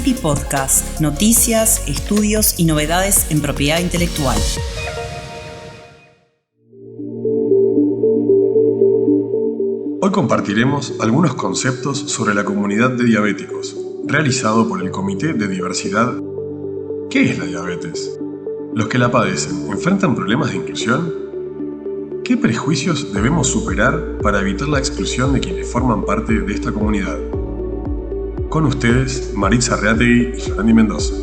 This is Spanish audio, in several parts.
ACIPI Podcast, noticias, estudios y novedades en propiedad intelectual. Hoy compartiremos algunos conceptos sobre la comunidad de diabéticos, realizado por el Comité de Diversidad. ¿Qué es la diabetes? ¿Los que la padecen enfrentan problemas de inclusión? ¿Qué prejuicios debemos superar para evitar la exclusión de quienes forman parte de esta comunidad? Con ustedes, Maritza Reategui y Florandi Mendoza.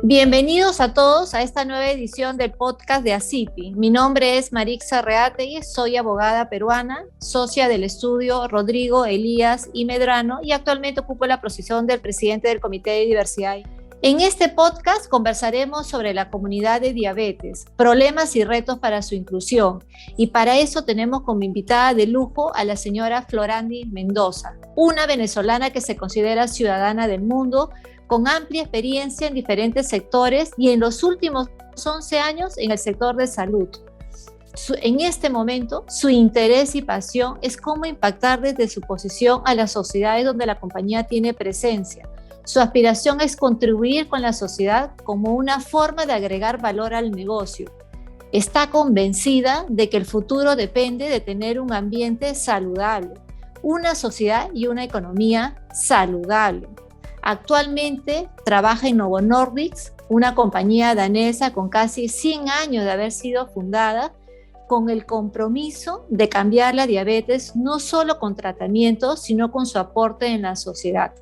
Bienvenidos a todos a esta nueva edición del podcast de ACIPI. Mi nombre es Maritza Reategui, soy abogada peruana, socia del estudio Rodrigo Elías y Medrano y actualmente ocupo la posición del presidente del Comité de Diversidad. En este podcast conversaremos sobre la comunidad de diabetes, problemas y retos para su inclusión. Y para eso tenemos como invitada de lujo a la señora Florandi Mendoza, una venezolana que se considera ciudadana del mundo, con amplia experiencia en diferentes sectores y en los últimos 11 años en el sector de salud. En este momento, su interés y pasión es cómo impactar desde su posición a las sociedades donde la compañía tiene presencia. Su aspiración es contribuir con la sociedad como una forma de agregar valor al negocio. Está convencida de que el futuro depende de tener un ambiente saludable, una sociedad y una economía saludable. Actualmente trabaja en Novo Nordisk, una compañía danesa con casi 100 años de haber sido fundada, con el compromiso de cambiar la diabetes no solo con tratamientos, sino con su aporte en la sociedad.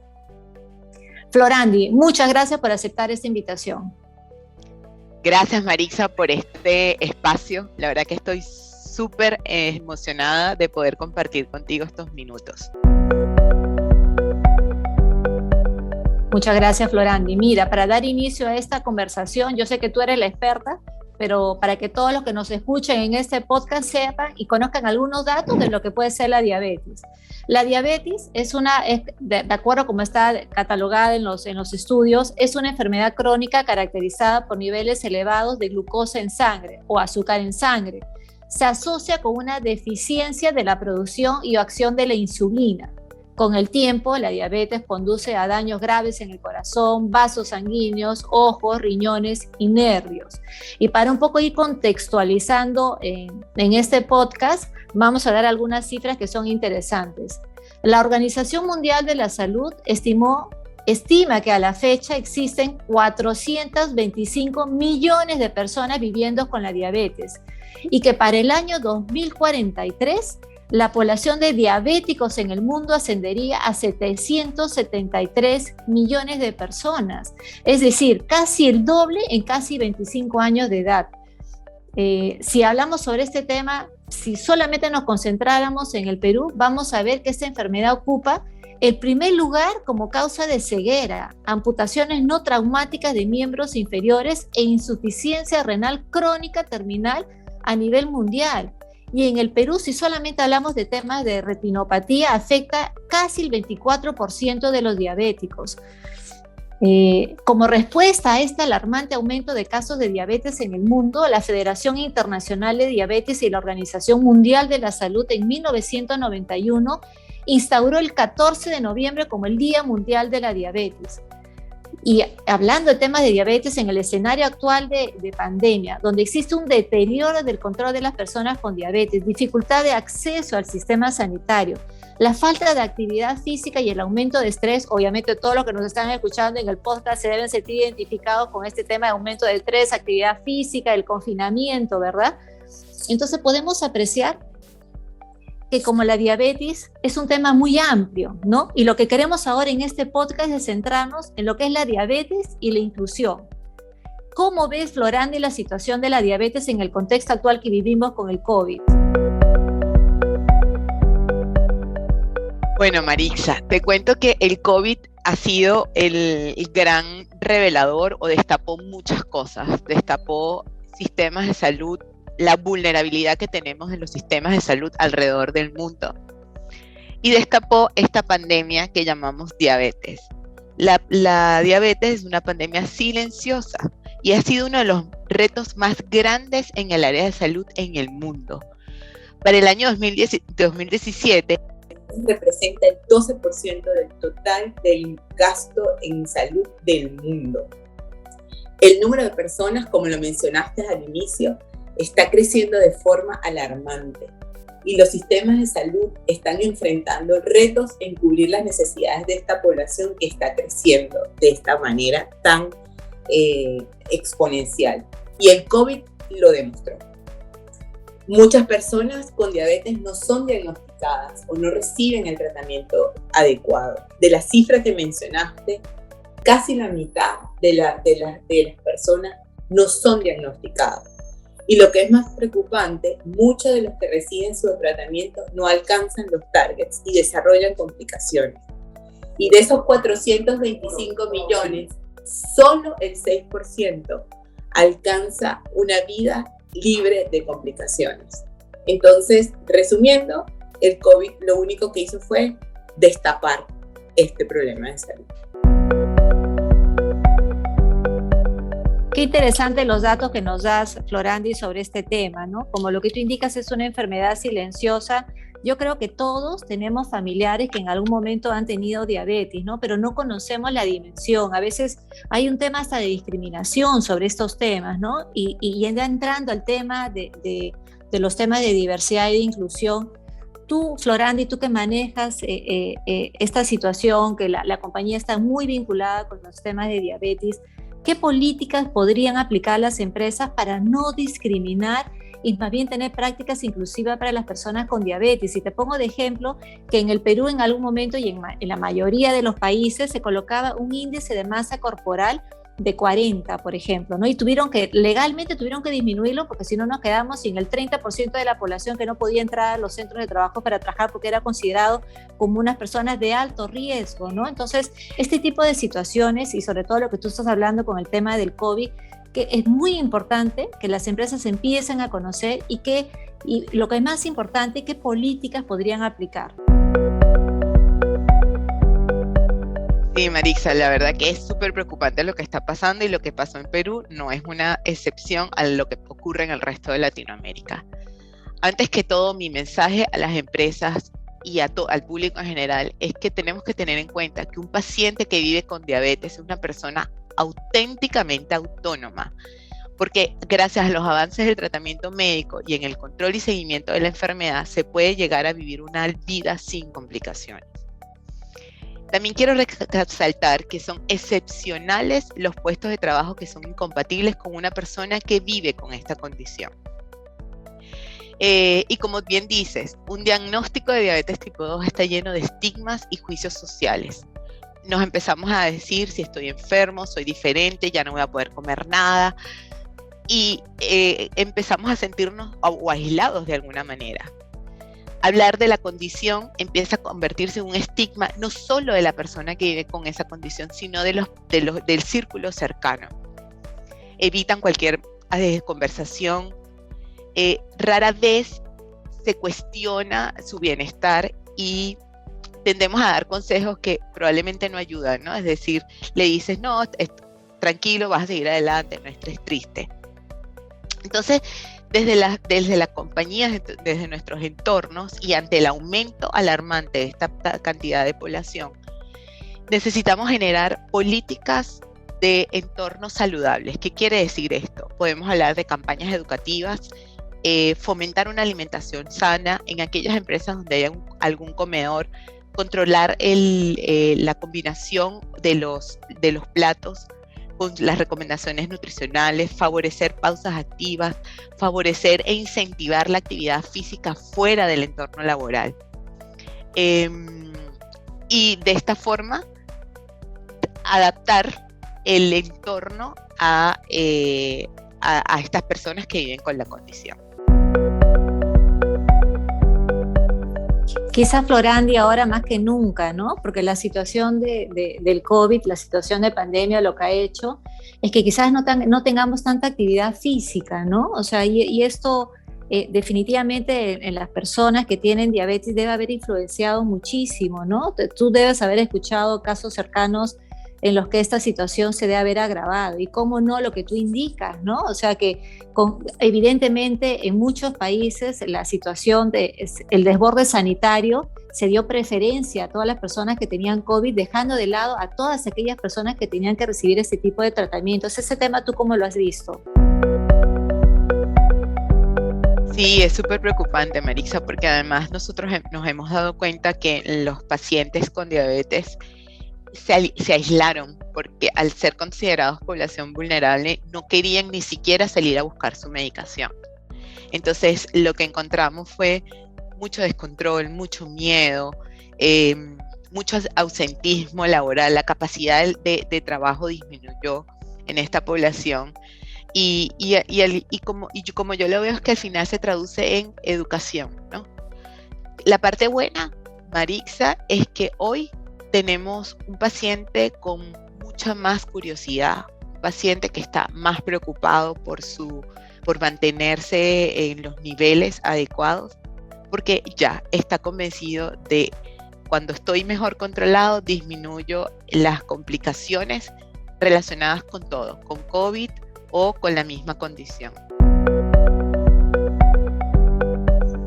Florandi, muchas gracias por aceptar esta invitación. Gracias, Maritza, por este espacio. La verdad que estoy súper emocionada de poder compartir contigo estos minutos. Muchas gracias, Florandi. Mira, para dar inicio a esta conversación, yo sé que tú eres la experta, pero para que todos los que nos escuchen en este podcast sepan y conozcan algunos datos de lo que puede ser la diabetes. La diabetes de acuerdo como está catalogada en los estudios, es una enfermedad crónica caracterizada por niveles elevados de glucosa en sangre o azúcar en sangre. Se asocia con una deficiencia de la producción y acción de la insulina. Con el tiempo, la diabetes conduce a daños graves en el corazón, vasos sanguíneos, ojos, riñones y nervios. Y para un poco ir contextualizando en este podcast, vamos a dar algunas cifras que son interesantes. La Organización Mundial de la Salud estima que a la fecha existen 425 millones de personas viviendo con la diabetes y que para el año 2043 la población de diabéticos en el mundo ascendería a 773 millones de personas, es decir, casi el doble en casi 25 años de edad. Si hablamos sobre este tema, si solamente nos concentráramos en el Perú, vamos a ver que esta enfermedad ocupa el primer lugar como causa de ceguera, amputaciones no traumáticas de miembros inferiores e insuficiencia renal crónica terminal a nivel mundial. Y en el Perú, si solamente hablamos de temas de retinopatía, afecta casi el 24% de los diabéticos. Como respuesta a este alarmante aumento de casos de diabetes en el mundo, la Federación Internacional de Diabetes y la Organización Mundial de la Salud en 1991 instauró el 14 de noviembre como el Día Mundial de la Diabetes. Y hablando de temas de diabetes en el escenario actual de pandemia, donde existe un deterioro del control de las personas con diabetes, dificultad de acceso al sistema sanitario, la falta de actividad física y el aumento de estrés, obviamente todos los que nos están escuchando en el podcast se deben sentir identificados con este tema de aumento de estrés, actividad física, el confinamiento, ¿verdad? Entonces podemos apreciar que como la diabetes es un tema muy amplio, ¿no? Y lo que queremos ahora en este podcast es centrarnos en lo que es la diabetes y la inclusión. ¿Cómo ves, Florandi, la situación de la diabetes en el contexto actual que vivimos con el COVID? Bueno, Maritza, te cuento que el COVID ha sido el gran revelador o destapó muchas cosas, destapó sistemas de salud, la vulnerabilidad que tenemos en los sistemas de salud alrededor del mundo y destapó esta pandemia que llamamos diabetes. La diabetes es una pandemia silenciosa y ha sido uno de los retos más grandes en el área de salud en el mundo. Para el año 2017, representa el 12% del total del gasto en salud del mundo. El número de personas, como lo mencionaste al inicio, está creciendo de forma alarmante y los sistemas de salud están enfrentando retos en cubrir las necesidades de esta población que está creciendo de esta manera tan exponencial. Y el COVID lo demostró. Muchas personas con diabetes no son diagnosticadas o no reciben el tratamiento adecuado. De la cifra que mencionaste, casi la mitad de las personas no son diagnosticadas. Y lo que es más preocupante, muchos de los que reciben su tratamiento no alcanzan los targets y desarrollan complicaciones. Y de esos 425 millones, solo el 6% alcanza una vida libre de complicaciones. Entonces, resumiendo, el COVID lo único que hizo fue destapar este problema de salud. Qué interesante los datos que nos das, Florandi, sobre este tema, ¿no? Como lo que tú indicas es una enfermedad silenciosa. Yo creo que todos tenemos familiares que en algún momento han tenido diabetes, ¿no? Pero no conocemos la dimensión. A veces hay un tema hasta de discriminación sobre estos temas, ¿no? Y ya entrando al tema de los temas de diversidad y de inclusión, tú, Florandi, tú que manejas esta situación, que la compañía está muy vinculada con los temas de diabetes, ¿qué políticas podrían aplicar las empresas para no discriminar y más bien tener prácticas inclusivas para las personas con diabetes? Y te pongo de ejemplo que en el Perú en algún momento y en la mayoría de los países se colocaba un índice de masa corporal de 40, por ejemplo, ¿no? Y legalmente tuvieron que disminuirlo porque si no nos quedamos sin el 30% de la población que no podía entrar a los centros de trabajo para trabajar porque era considerado como unas personas de alto riesgo, ¿no? Entonces, este tipo de situaciones y sobre todo lo que tú estás hablando con el tema del COVID, que es muy importante que las empresas empiecen a conocer y lo que es más importante, qué políticas podrían aplicar. Sí, Marixa, la verdad que es súper preocupante lo que está pasando y lo que pasó en Perú no es una excepción a lo que ocurre en el resto de Latinoamérica. Antes que todo, mi mensaje a las empresas y al público en general es que tenemos que tener en cuenta que un paciente que vive con diabetes es una persona auténticamente autónoma, porque gracias a los avances del tratamiento médico y en el control y seguimiento de la enfermedad se puede llegar a vivir una vida sin complicaciones. También quiero resaltar que son excepcionales los puestos de trabajo que son incompatibles con una persona que vive con esta condición. Y como bien dices, un diagnóstico de diabetes tipo 2 está lleno de estigmas y juicios sociales. Nos empezamos a decir si estoy enfermo, soy diferente, ya no voy a poder comer nada y empezamos a sentirnos aislados de alguna manera. Hablar de la condición empieza a convertirse en un estigma no solo de la persona que vive con esa condición, sino del círculo cercano. Evitan cualquier conversación, rara vez se cuestiona su bienestar y tendemos a dar consejos que probablemente no ayudan, ¿no? Es decir, le dices, no, tranquilo, vas a seguir adelante, no estés triste. Entonces, desde las compañías, desde nuestros entornos y ante el aumento alarmante de esta cantidad de población, necesitamos generar políticas de entornos saludables. ¿Qué quiere decir esto? Podemos hablar de campañas educativas, fomentar una alimentación sana en aquellas empresas donde haya algún comedor, controlar la combinación de los platos con las recomendaciones nutricionales, favorecer pausas activas, favorecer e incentivar la actividad física fuera del entorno laboral. Y de esta forma, adaptar el entorno a estas personas que viven con la condición. Quizás, Florandi, ahora más que nunca, ¿no? Porque la situación del COVID, la situación de pandemia, lo que ha hecho es que quizás no tengamos tanta actividad física, ¿no? O sea, y esto definitivamente en las personas que tienen diabetes debe haber influenciado muchísimo, ¿no? Tú debes haber escuchado casos cercanos en los que esta situación se debe haber agravado. Y cómo no, lo que tú indicas, ¿no? O sea que evidentemente en muchos países la situación el desborde sanitario se dio preferencia a todas las personas que tenían COVID, dejando de lado a todas aquellas personas que tenían que recibir ese tipo de tratamientos. Ese tema, ¿tú cómo lo has visto? Sí, es súper preocupante, Marixa, porque además nosotros nos hemos dado cuenta que los pacientes con diabetes se aislaron porque al ser considerados población vulnerable no querían ni siquiera salir a buscar su medicación. Entonces lo que encontramos fue mucho descontrol, mucho miedo, mucho ausentismo laboral, la capacidad de trabajo disminuyó en esta población. Y como yo lo veo es que al final se traduce en educación, ¿no? La parte buena, Marixa, es que hoy tenemos un paciente con mucha más curiosidad, un paciente que está más preocupado por mantenerse en los niveles adecuados, porque ya está convencido de cuando estoy mejor controlado, disminuyo las complicaciones relacionadas con todo, con COVID o con la misma condición.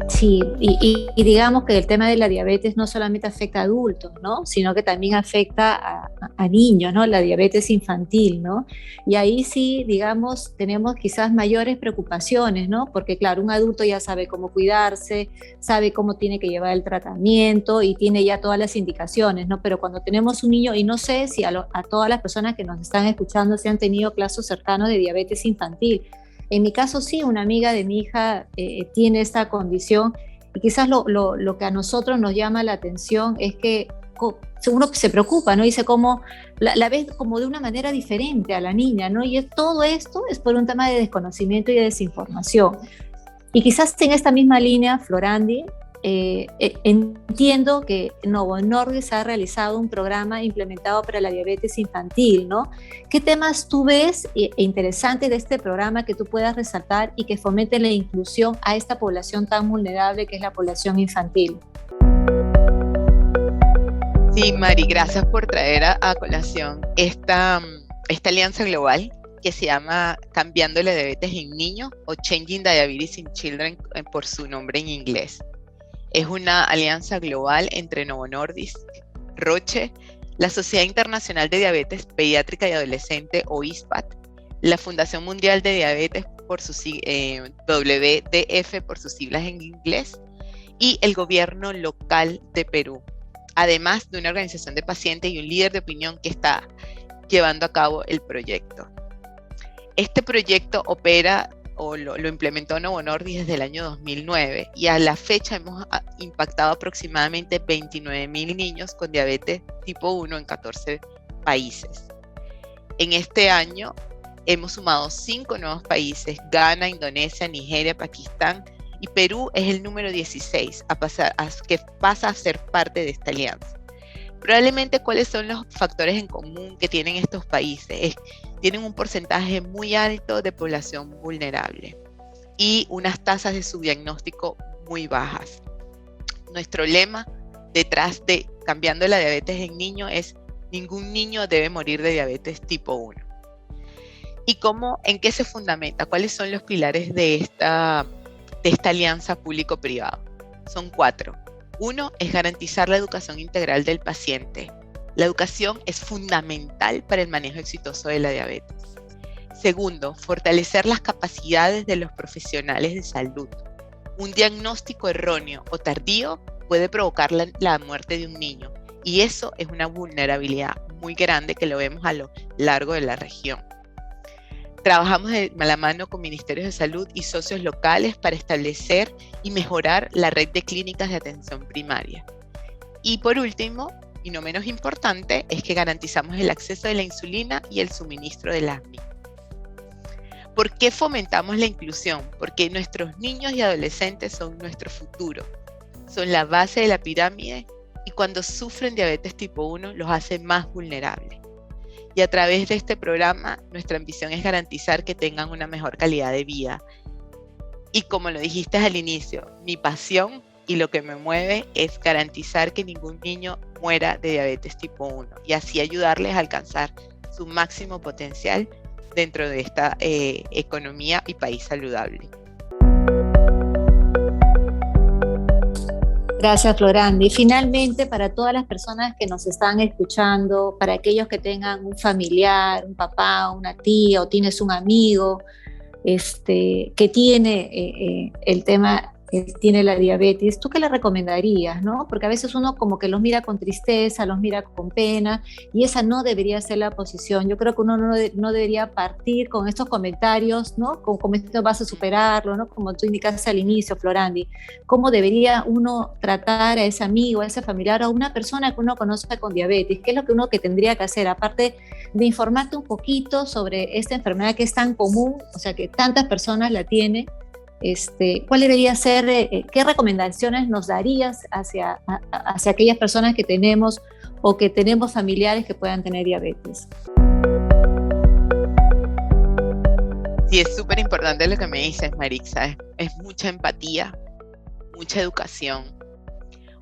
Sí, y digamos que el tema de la diabetes no solamente afecta a adultos, ¿no? Sino que también afecta a niños, ¿no? La diabetes infantil, ¿no? Y ahí sí, digamos, tenemos quizás mayores preocupaciones, ¿no? Porque claro, un adulto ya sabe cómo cuidarse, sabe cómo tiene que llevar el tratamiento y tiene ya todas las indicaciones, ¿no? Pero cuando tenemos un niño, y no sé si a todas las personas que nos están escuchando se han tenido casos cercanos de diabetes infantil. En mi caso sí, una amiga de mi hija tiene esta condición y quizás lo que a nosotros nos llama la atención es que uno se preocupa, ¿no? Dice cómo la ves como de una manera diferente a la niña, ¿no? Y todo esto es por un tema de desconocimiento y de desinformación. Y quizás en esta misma línea, Florandi, entiendo que Novo Nordisk ha realizado un programa implementado para la diabetes infantil, ¿no? ¿Qué temas tú ves interesantes de este programa que tú puedas resaltar y que fomente la inclusión a esta población tan vulnerable que es la población infantil? Sí, Mari, gracias por traer a colación esta alianza global que se llama Cambiando la diabetes en niños o Changing Diabetes in Children por su nombre en inglés. Es una alianza global entre Novo Nordisk, Roche, la Sociedad Internacional de Diabetes Pediátrica y Adolescente o ISPAD, la Fundación Mundial de Diabetes por su WDF por sus siglas en inglés y el gobierno local de Perú, además de una organización de pacientes y un líder de opinión que está llevando a cabo el proyecto. Este proyecto opera o lo implementó Novo Nordisk desde el año 2009 y a la fecha hemos impactado aproximadamente 29.000 niños con diabetes tipo 1 en 14 países. En este año hemos sumado 5 nuevos países: Ghana, Indonesia, Nigeria, Pakistán, y Perú es el número 16 que pasa a ser parte de esta alianza. Probablemente, ¿cuáles son los factores en común que tienen estos países? Tienen un porcentaje muy alto de población vulnerable y unas tasas de subdiagnóstico muy bajas. Nuestro lema detrás de Cambiando la diabetes en niños es: ningún niño debe morir de diabetes tipo 1. ¿Y en qué se fundamenta? ¿Cuáles son los pilares de esta alianza público-privada? Son 4. 1 es garantizar la educación integral del paciente. La educación es fundamental para el manejo exitoso de la diabetes. 2, fortalecer las capacidades de los profesionales de salud. Un diagnóstico erróneo o tardío puede provocar la muerte de un niño, y eso es una vulnerabilidad muy grande que lo vemos a lo largo de la región. Trabajamos de la mano con ministerios de salud y socios locales para establecer y mejorar la red de clínicas de atención primaria. Y por último, y no menos importante, es que garantizamos el acceso de la insulina y el suministro de las mismas. ¿Por qué fomentamos la inclusión? Porque nuestros niños y adolescentes son nuestro futuro, son la base de la pirámide y cuando sufren diabetes tipo 1 los hace más vulnerables. Y a través de este programa, nuestra ambición es garantizar que tengan una mejor calidad de vida. Y como lo dijiste al inicio, mi pasión y lo que me mueve es garantizar que ningún niño muera de diabetes tipo 1 y así ayudarles a alcanzar su máximo potencial dentro de esta economía y país saludable. Gracias, Florandi. Y finalmente, para todas las personas que nos están escuchando, para aquellos que tengan un familiar, un papá, una tía, o tienes un amigo que tiene el tema, tiene la diabetes, ¿tú qué le recomendarías, no? Porque a veces uno como que los mira con tristeza, los mira con pena, y esa no debería ser la posición. Yo creo que uno no debería partir con estos comentarios, ¿no? Como esto vas a superarlo, ¿no? Como tú indicaste al inicio, Florandi. ¿Cómo debería uno tratar a ese amigo, a ese familiar, a una persona que uno conoce con diabetes? ¿Qué es lo que uno tendría que hacer? Aparte de informarte un poquito sobre esta enfermedad que es tan común, o sea, que tantas personas la tienen, ¿cuál debería ser, qué recomendaciones nos darías hacia aquellas personas que tenemos o que tenemos familiares que puedan tener diabetes? Sí, es súper importante lo que me dices, Marixa. Es mucha empatía, mucha educación.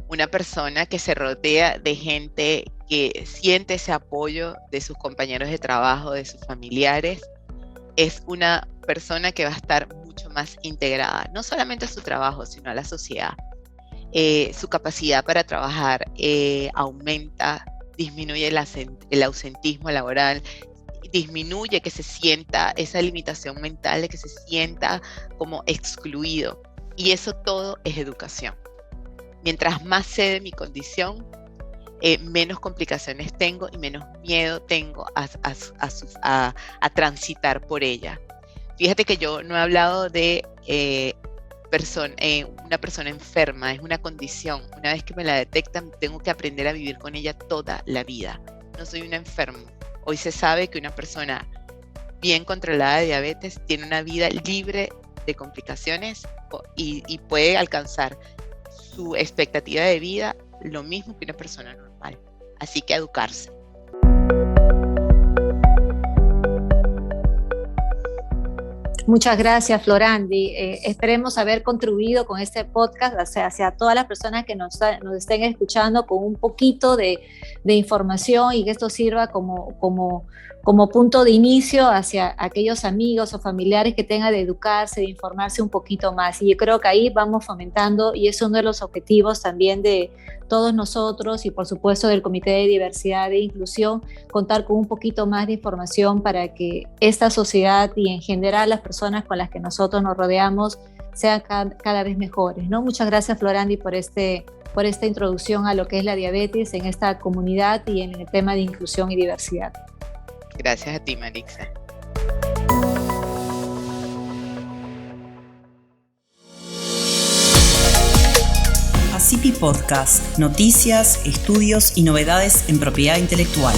Una persona que se rodea de gente que siente ese apoyo de sus compañeros de trabajo, de sus familiares, es una persona que va a estar mucho más integrada, no solamente a su trabajo, sino a la sociedad. Su capacidad para trabajar aumenta, disminuye el ausentismo laboral, disminuye que se sienta esa limitación mental de que se sienta como excluido. Y eso todo es educación. Mientras más sé de mi condición, menos complicaciones tengo y menos miedo tengo a transitar por ella. Fíjate que yo no he hablado de una persona enferma, es una condición. Una vez que me la detectan, tengo que aprender a vivir con ella toda la vida. No soy un enfermo. Hoy se sabe que una persona bien controlada de diabetes tiene una vida libre de complicaciones y puede alcanzar su expectativa de vida lo mismo que una persona normal. Así que educarse. Muchas gracias, Florandi. Esperemos haber contribuido con este podcast hacia todas las personas que nos estén escuchando con un poquito de información y que esto sirva como punto de inicio hacia aquellos amigos o familiares que tengan de educarse, de informarse un poquito más. Y yo creo que ahí vamos fomentando, y es uno de los objetivos también de todos nosotros y por supuesto del Comité de Diversidad e Inclusión, contar con un poquito más de información para que esta sociedad y en general las personas con las que nosotros nos rodeamos sean cada vez mejores, ¿no? Muchas gracias, Florandi, por esta introducción a lo que es la diabetes en esta comunidad y en el tema de inclusión y diversidad. Gracias a ti, Marixa. ACIPI Podcast, noticias, estudios y novedades en propiedad intelectual.